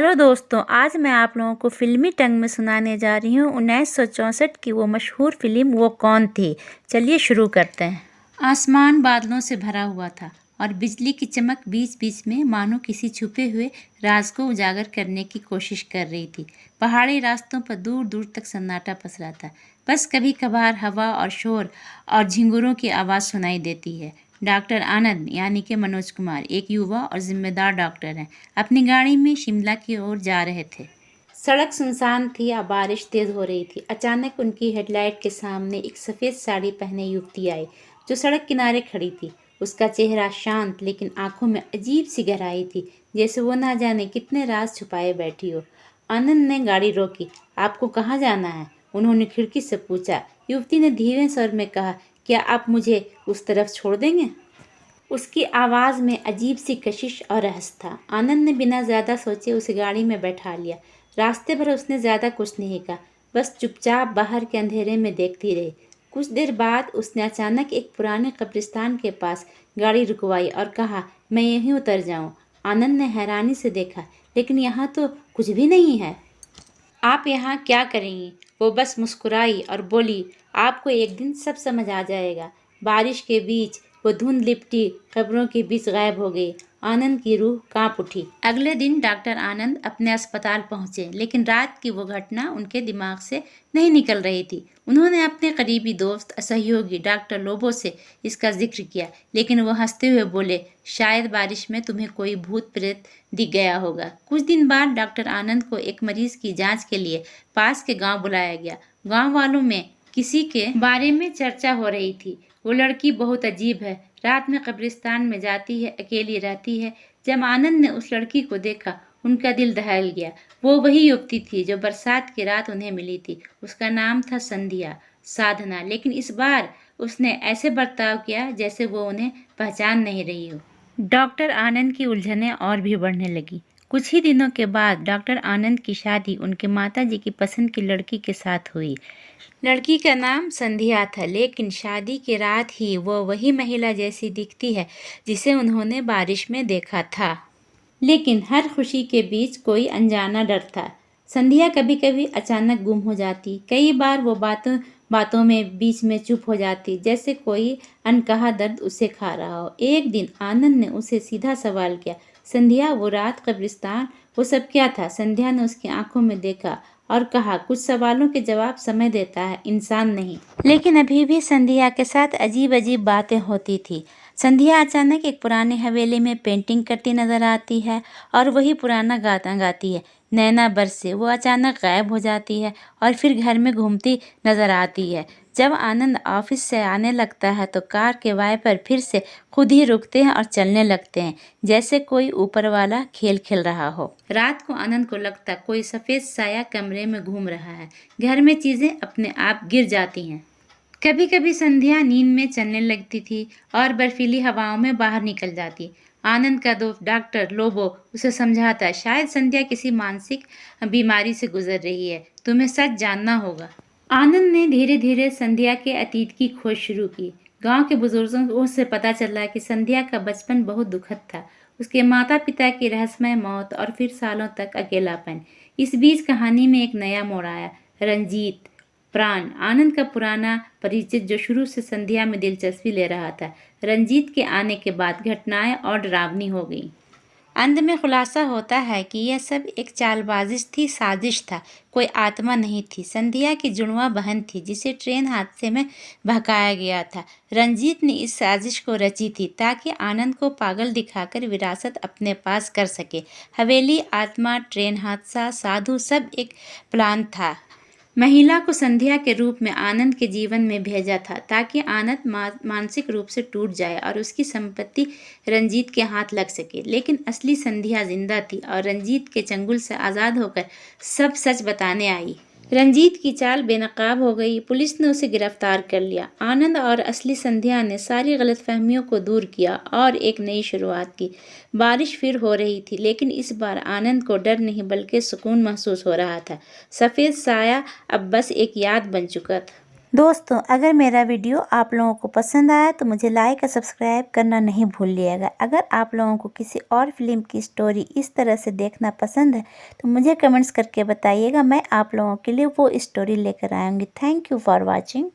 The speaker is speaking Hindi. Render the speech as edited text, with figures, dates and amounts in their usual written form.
हेलो दोस्तों, आज मैं आप लोगों को फिल्मी टंग में सुनाने जा रही हूँ 1964 की वो मशहूर फिल्म वो कौन थी। चलिए शुरू करते हैं। आसमान बादलों से भरा हुआ था और बिजली की चमक बीच बीच में मानो किसी छुपे हुए राज को उजागर करने की कोशिश कर रही थी। पहाड़ी रास्तों पर दूर दूर तक सन्नाटा पसरा था। बस कभी कभार हवा और शोर और झिंगुरों की आवाज़ सुनाई देती है। डॉक्टर आनंद यानी कि मनोज कुमार एक युवा और जिम्मेदार डॉक्टर हैं। अपनी गाड़ी में शिमला की ओर जा रहे थे। सड़क सुनसान थी और बारिश तेज हो रही थी। अचानक उनकी हेडलाइट के सामने एक सफ़ेद साड़ी पहने युवती आई जो सड़क किनारे खड़ी थी। उसका चेहरा शांत लेकिन आंखों में अजीब सी गहराई थी, जैसे वो ना जाने कितने राज छुपाए बैठी हो। आनंद ने गाड़ी रोकी। आपको कहाँ जाना है? उन्होंने खिड़की से पूछा। युवती ने धीमे स्वर में कहा, क्या आप मुझे उस तरफ छोड़ देंगे? उसकी आवाज़ में अजीब सी कशिश और रहस्य था। आनंद ने बिना ज़्यादा सोचे उसे गाड़ी में बैठा लिया। रास्ते भर उसने ज़्यादा कुछ नहीं कहा, बस चुपचाप बाहर के अंधेरे में देखती रही। कुछ देर बाद उसने अचानक एक पुराने कब्रिस्तान के पास गाड़ी रुकवाई और कहा, मैं यहीं उतर जाऊं। आनंद ने हैरानी से देखा, लेकिन यहाँ तो कुछ भी नहीं है। आप यहाँ क्या करेंगी? वो बस मुस्कुराई और बोली, आपको एक दिन सब समझ आ जाएगा। बारिश के बीच वो धुंध लिपटी कब्रों के बीच गायब हो गई। आनंद की रूह कांप उठी। अगले दिन डॉक्टर आनंद अपने अस्पताल पहुंचे, लेकिन रात की वो घटना उनके दिमाग से नहीं निकल रही थी। उन्होंने अपने करीबी दोस्त सहयोगी डॉक्टर लोबो से इसका जिक्र किया, लेकिन वो हंसते हुए बोले, शायद बारिश में तुम्हें कोई भूत प्रेत दिख गया होगा। कुछ दिन बाद डॉक्टर आनंद को एक मरीज की जांच के लिए पास के गांव बुलाया गया। गांव वालों में किसी के बारे में चर्चा हो रही थी। वो लड़की बहुत अजीब है, रात में कब्रिस्तान में जाती है, अकेली रहती है। जब आनंद ने उस लड़की को देखा, उनका दिल दहल गया। वो वही युवती थी जो बरसात की रात उन्हें मिली थी। उसका नाम था संध्या साधना, लेकिन इस बार उसने ऐसे बर्ताव किया जैसे वो उन्हें पहचान नहीं रही हो। डॉक्टर आनंद की उलझनें और भी बढ़ने लगी। कुछ ही दिनों के बाद डॉक्टर आनंद की शादी उनके माताजी की पसंद की लड़की के साथ हुई। लड़की का नाम संध्या था, लेकिन शादी की रात ही वो वही महिला जैसी दिखती है जिसे उन्होंने बारिश में देखा था। लेकिन हर खुशी के बीच कोई अनजाना डर था। संध्या कभी कभी अचानक गुम हो जाती। कई बार वो बातों बातों में बीच में चुप हो जाती, जैसे कोई अनकहा दर्द उसे खा रहा हो। एक दिन आनंद ने उसे सीधा सवाल किया, संध्या वो रात कब्रिस्तान, वो सब क्या था? संध्या ने उसकी आंखों में देखा और कहा, कुछ सवालों के जवाब समय देता है, इंसान नहीं। लेकिन अभी भी संध्या के साथ अजीब अजीब बातें होती थी। संध्या अचानक एक पुराने हवेली में पेंटिंग करती नजर आती है और वही पुराना गाना गाती है, नैना बरसे। वो अचानक गायब हो जाती है और फिर घर में घूमती नजर आती है। जब आनंद ऑफिस से आने लगता है तो कार के वाइपर फिर से खुद ही रुकते हैं और चलने लगते हैं, जैसे कोई ऊपर वाला खेल खेल रहा हो। रात को आनंद को लगता कोई सफ़ेद साया कमरे में घूम रहा है। घर में चीज़ें अपने आप गिर जाती हैं। कभी कभी संध्या नींद में चलने लगती थी और बर्फीली हवाओं में बाहर निकल जाती। आनंद का दोस्त डॉक्टर लोबो उसे समझाता, शायद संध्या किसी मानसिक बीमारी से गुजर रही है, तुम्हें सच जानना होगा। आनंद ने धीरे धीरे संध्या के अतीत की खोज शुरू की। गांव के बुजुर्गों से पता चला कि संध्या का बचपन बहुत दुखद था। उसके माता पिता की रहस्यमय मौत और फिर सालों तक अकेलापन। इस बीच कहानी में एक नया मोड़ आया। रंजीत प्राण, आनंद का पुराना परिचित जो शुरू से संध्या में दिलचस्पी ले रहा था। रंजीत के आने के बाद घटनाएं और डरावनी हो गई। अंत में खुलासा होता है कि यह सब एक चालबाजिश थी, साजिश था, कोई आत्मा नहीं थी। संध्या की जुड़वा बहन थी जिसे ट्रेन हादसे में बहकाया गया था। रंजीत ने इस साजिश को रची थी ताकि आनंद को पागल दिखाकर विरासत अपने पास कर सके। हवेली, आत्मा, ट्रेन हादसा, साधु, सब एक प्लान था। महिला को संध्या के रूप में आनंद के जीवन में भेजा था ताकि आनंद मानसिक रूप से टूट जाए और उसकी संपत्ति रंजीत के हाथ लग सके। लेकिन असली संध्या जिंदा थी और रंजीत के चंगुल से आज़ाद होकर सब सच बताने आई। रंजीत की चाल बेनकाब हो गई। पुलिस ने उसे गिरफ्तार कर लिया। आनंद और असली संध्या ने सारी गलतफहमियों को दूर किया और एक नई शुरुआत की। बारिश फिर हो रही थी, लेकिन इस बार आनंद को डर नहीं बल्कि सुकून महसूस हो रहा था। सफ़ेद साया अब बस एक याद बन चुका था। दोस्तों, अगर मेरा वीडियो आप लोगों को पसंद आया तो मुझे लाइक और सब्सक्राइब करना नहीं भूलिएगा। अगर आप लोगों को किसी और फिल्म की स्टोरी इस तरह से देखना पसंद है तो मुझे कमेंट्स करके बताइएगा, मैं आप लोगों के लिए वो स्टोरी लेकर आऊँगी। Thank you for watching.